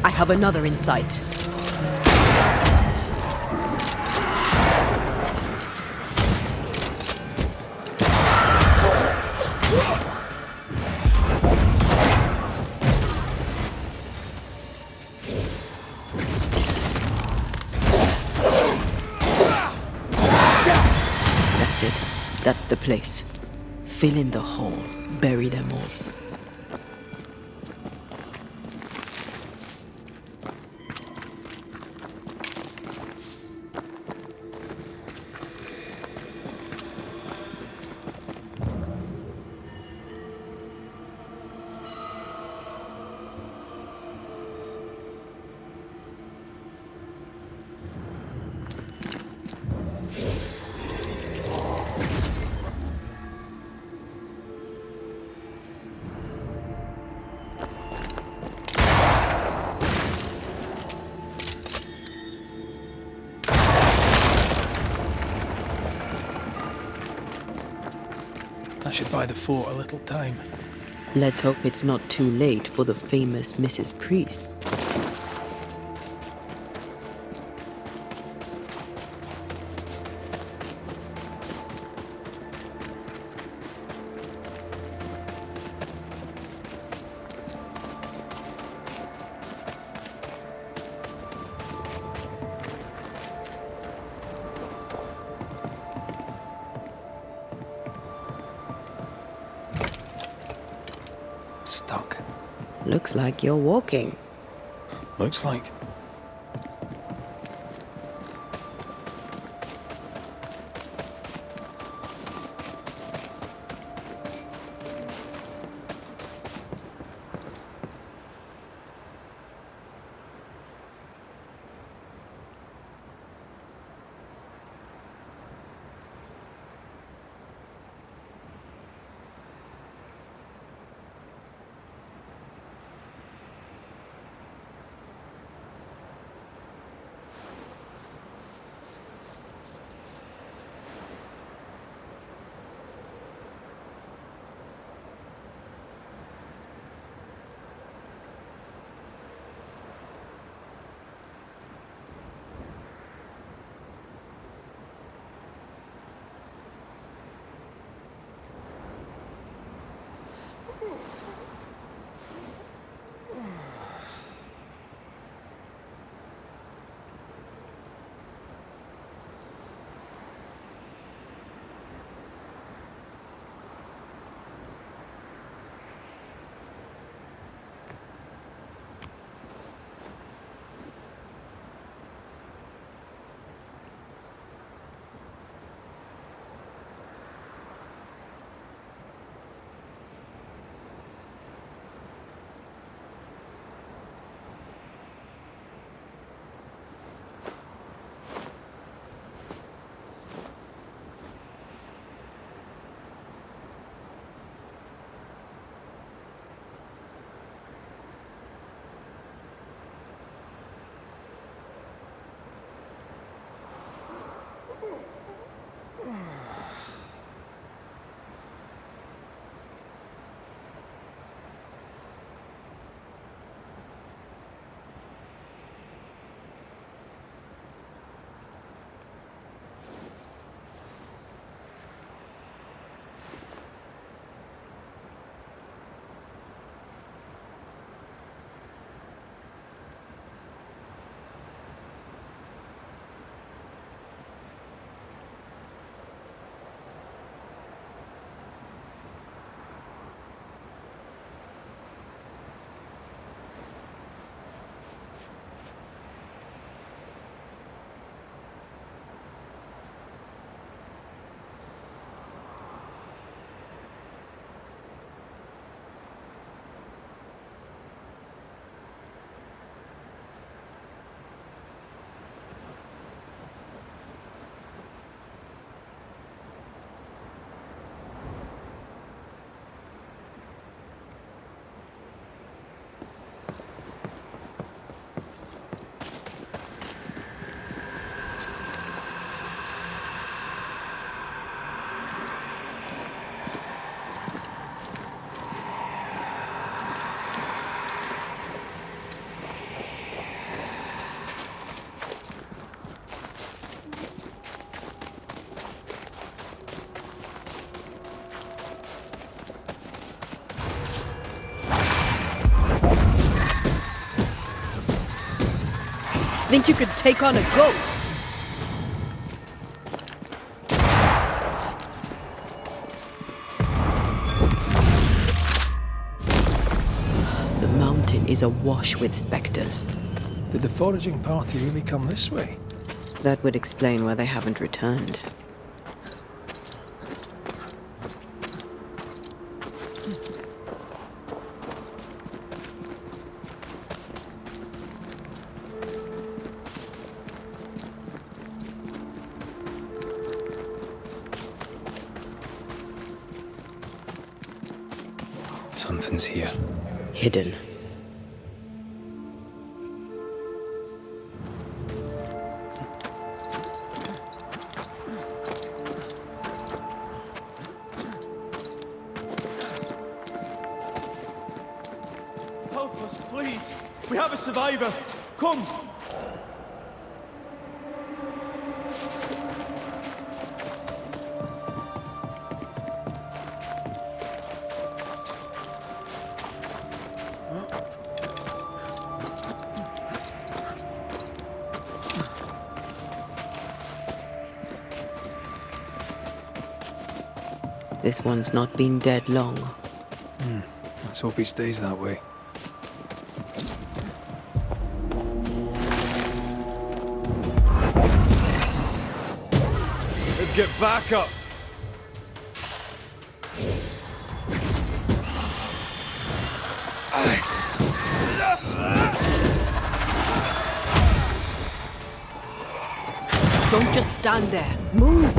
I have another in sight. That's it. That's the place. Fill in the hole. Bury them all. That should buy the fort a little time. Let's hope it's not too late for the famous Mrs. Priest. Stuck. Looks like you're walking. Looks like. think you could take on a ghost? The mountain is awash with specters. Did the foraging party really come this way? That would explain why they haven't returned. Something's here. Hidden. Help us, please. We have a survivor. Come. This one's not been dead long. Let's hope he stays that way. Get back up. Don't just stand there. Move!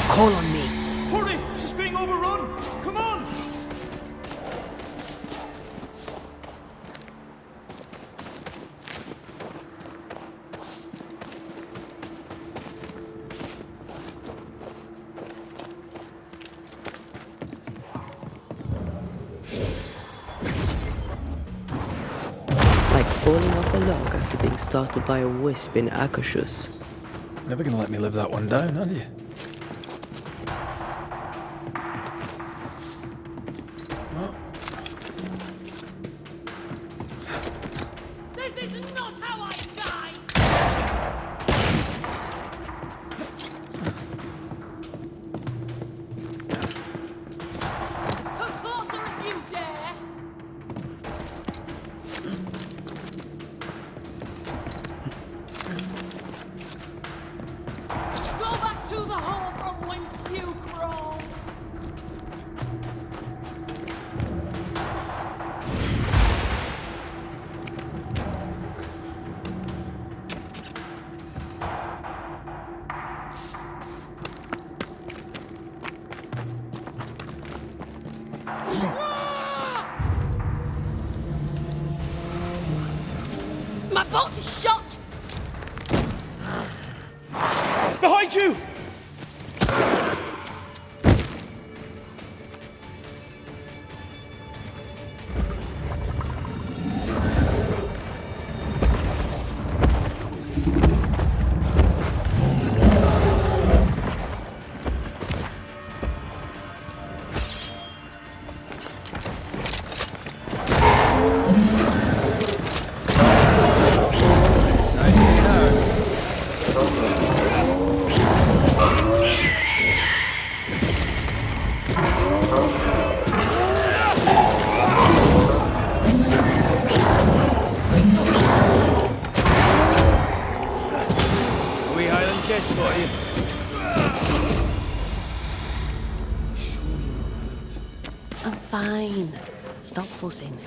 Call on me. Hurry! She's being overrun! Come on! Like falling off a log after being startled by a wisp in Akashus. Never gonna let me live that one down, are you? This is not how I die! Come closer if you dare! Go back to the hole from whence you crawled! My boat is shot! Behind you! Kiss for you. I'm fine. Stop fussing.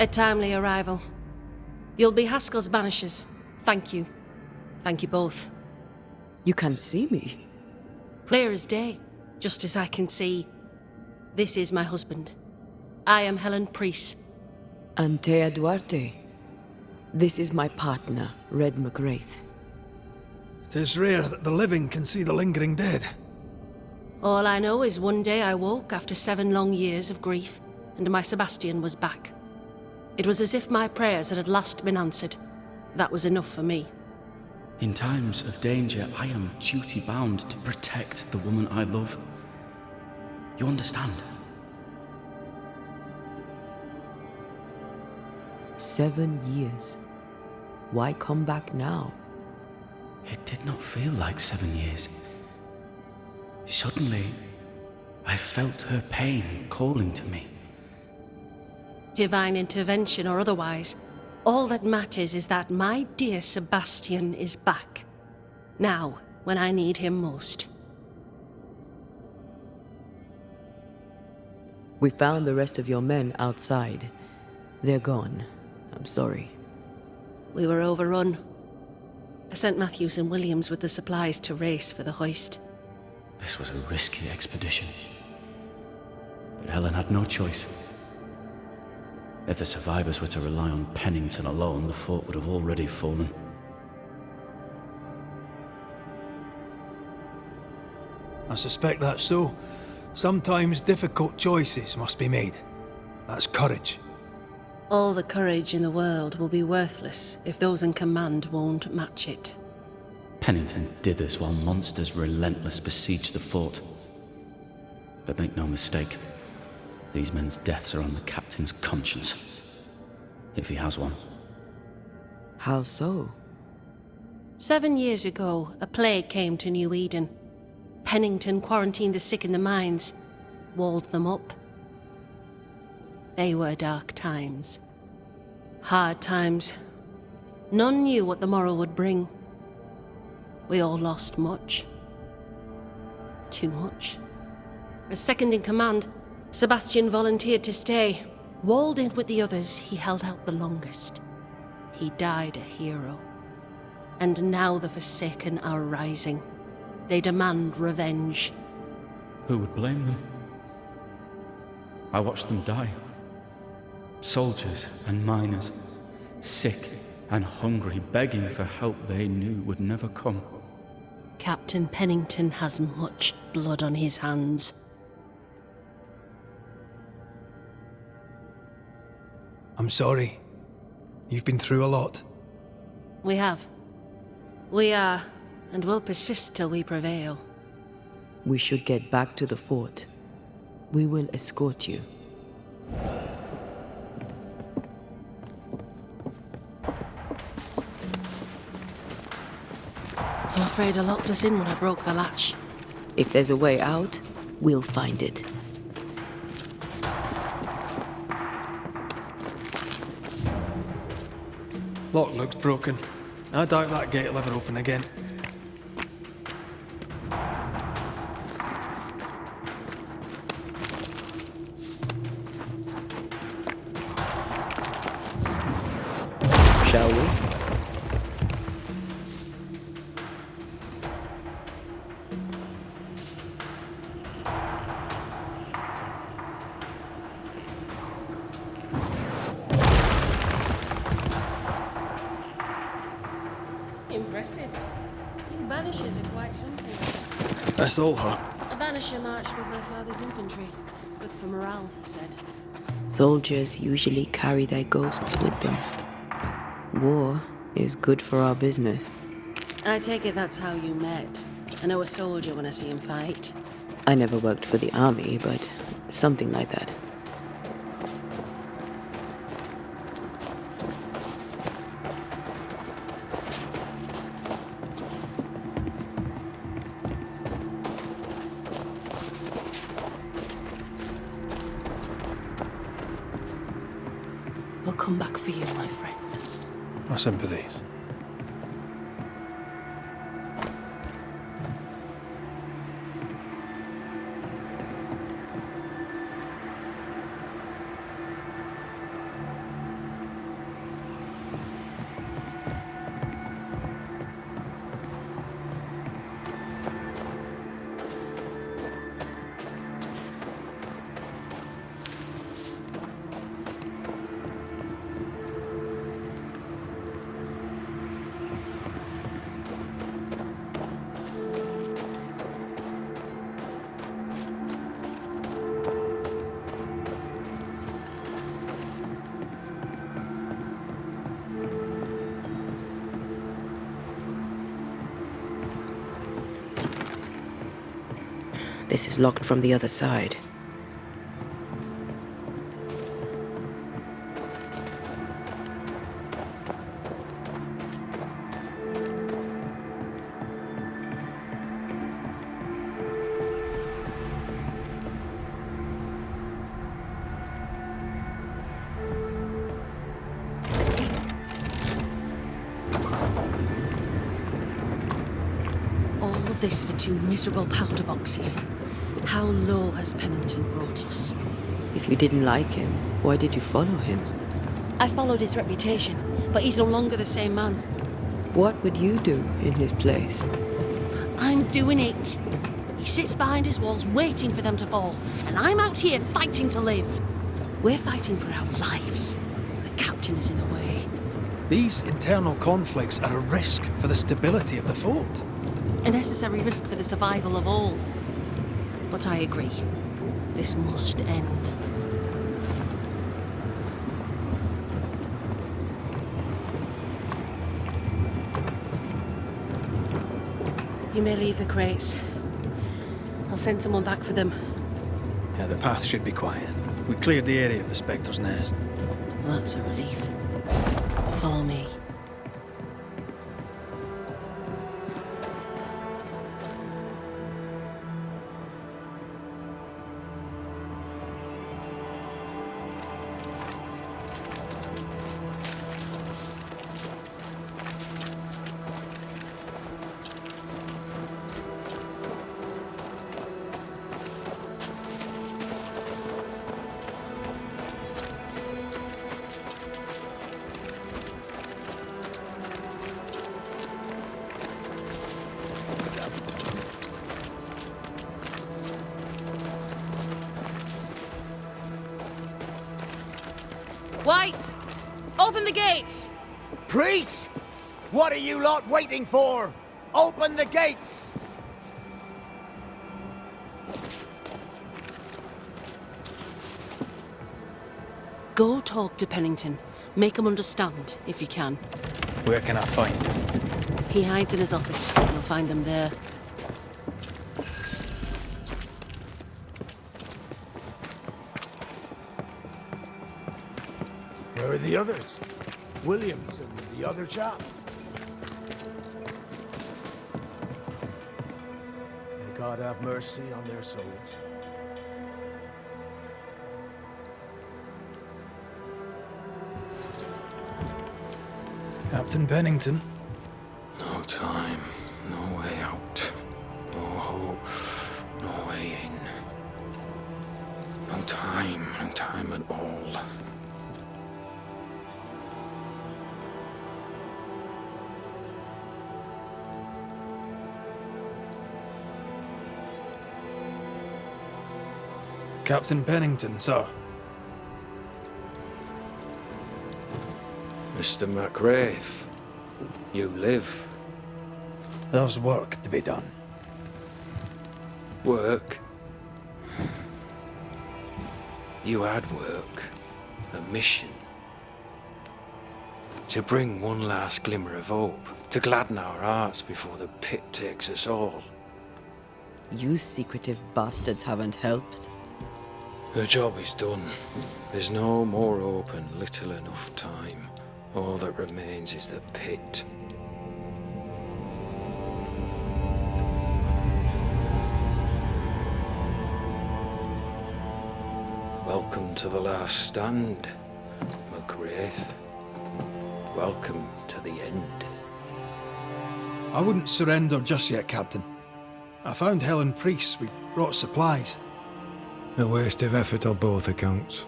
A timely arrival. You'll be Haskell's Banishers. Thank you. Thank you both. You can see me. Clear as day, just as I can see. This is my husband. I am Helen Priest. Antea Duarte. This is my partner, Red McGrath. It is rare that the living can see the lingering dead. All I know is one day I woke after 7 long years of grief, and my Sebastian was back. It was as if my prayers had at last been answered. That was enough for me. In times of danger, I am duty-bound to protect the woman I love. You understand? 7 years. Why come back now? It did not feel like 7 years. Suddenly, I felt her pain calling to me. Divine intervention or otherwise, all that matters is that my dear Sebastian is back. Now, when I need him most. We found the rest of your men outside. They're gone. I'm sorry. We were overrun. I sent Matthews and Williams with the supplies to race for the hoist. This was a risky expedition. But Helen had no choice. If the survivors were to rely on Pennington alone, the fort would have already fallen. I suspect that's so. Sometimes difficult choices must be made. That's courage. All the courage in the world will be worthless if those in command won't match it. Pennington did this while monsters relentless besieged the fort. But make no mistake, these men's deaths are on the captain's conscience. If he has one. How so? 7 years ago, a plague came to New Eden. Pennington quarantined the sick in the mines, walled them up. They were dark times. Hard times. None knew what the morrow would bring. We all lost much. Too much. As second in command, Sebastian volunteered to stay. Walled in with the others, he held out the longest. He died a hero. And now the Forsaken are rising. They demand revenge. Who would blame them? I watched them die. Soldiers and miners, sick and hungry, begging for help they knew would never come. Captain Pennington has much blood on his hands. I'm sorry. You've been through a lot. We have. We are, and will persist till we prevail. We should get back to the fort. We will escort you. I'm afraid I locked us in when I broke the latch. If there's a way out, we'll find it. Lock looks broken. I doubt that gate will ever open again. Shall we? Impressive. You Banishers are quite something. That's all her. A Banisher marched with my father's infantry. Good for morale, he said. Soldiers usually carry their ghosts with them. War is good for our business. I take it that's how you met. I know a soldier when I see him fight. I never worked for the army, but something like that. We'll come back for you, my friend. My sympathies. This is locked from the other side. this for 2 miserable powder boxes. How low has Pennington brought us? If you didn't like him, why did you follow him? I followed his reputation, but he's no longer the same man. What would you do in his place? I'm doing it. He sits behind his walls waiting for them to fall, and I'm out here fighting to live. We're fighting for our lives. The captain is in the way. These internal conflicts are a risk for the stability of the fort. A necessary risk for the survival of all. But I agree. This must end. You may leave the crates. I'll send someone back for them. Yeah, the path should be quiet. We cleared the area of the Spectre's nest. Well, that's a relief. Follow me. White! Open the gates! Priest! What are you lot waiting for? Open the gates! Go talk to Pennington. Make him understand, if you can. Where can I find him? He hides in his office. You'll find him there. Where are the others? Williams and the other chap? May God have mercy on their souls. Captain Pennington? No time, no way out. No hope, no way in. No time at all. Captain Pennington, sir. Mr. MacWraith, you live. There's work to be done. Work? You had work. A mission. To bring one last glimmer of hope. To gladden our hearts before the pit takes us all. You secretive bastards haven't helped. The job is done. There's no more hope and little enough time. All that remains is the pit. Welcome to the last stand, MacWraith. Welcome to the end. I wouldn't surrender just yet, Captain. I found Helen Priest. We brought supplies. A waste of effort on both accounts.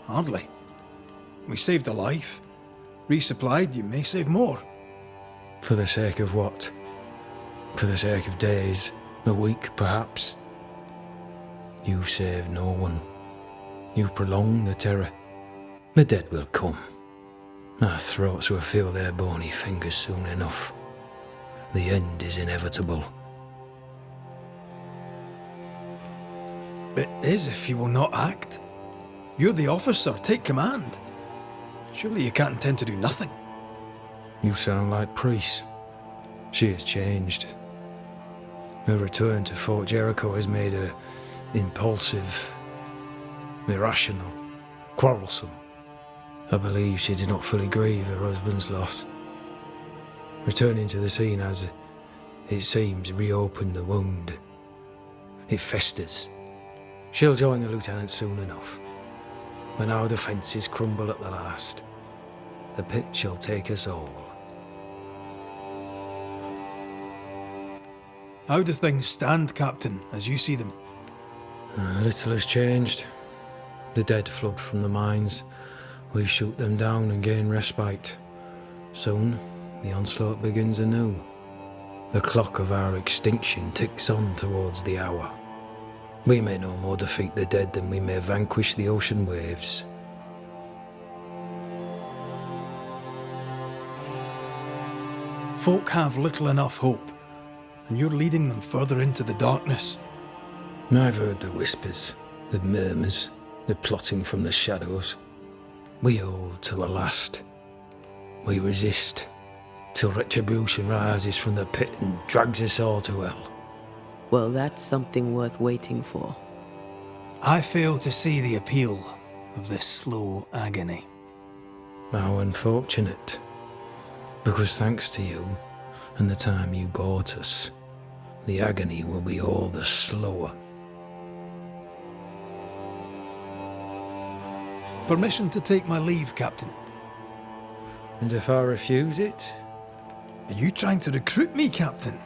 Hardly. We saved a life. Resupplied, you may save more. For the sake of what? For the sake of days, a week perhaps? You've saved no one. You've prolonged the terror. The dead will come. Our throats will feel their bony fingers soon enough. The end is inevitable. It is if you will not act. You're the officer, take command. Surely you can't intend to do nothing. You sound like Priest. She has changed. Her return to Fort Jericho has made her impulsive, irrational, quarrelsome. I believe she did not fully grieve her husband's loss. Returning to the scene has, it seems, reopened the wound. It festers. She'll join the lieutenant soon enough. When our defences crumble at the last, the pit shall take us all. How do things stand, Captain, as you see them? Little has changed. The dead flood from the mines. We shoot them down and gain respite. Soon, the onslaught begins anew. The clock of our extinction ticks on towards the hour. We may no more defeat the dead than we may vanquish the ocean waves. Folk have little enough hope, and you're leading them further into the darkness. I've heard the whispers, the murmurs, the plotting from the shadows. We hold till the last. We resist, till retribution rises from the pit and drags us all to hell. Well, that's something worth waiting for. I fail to see the appeal of this slow agony. How unfortunate. Because thanks to you, and the time you bought us, the agony will be all the slower. Permission to take my leave, Captain. And if I refuse it? Are you trying to recruit me, Captain?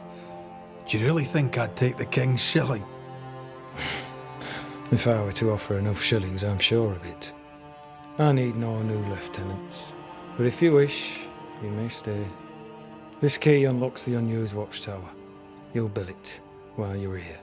Do you really think I'd take the King's shilling? If I were to offer enough shillings, I'm sure of it. I need no new lieutenants. But if you wish, you may stay. This key unlocks the unused watchtower. You'll bill it while you're here.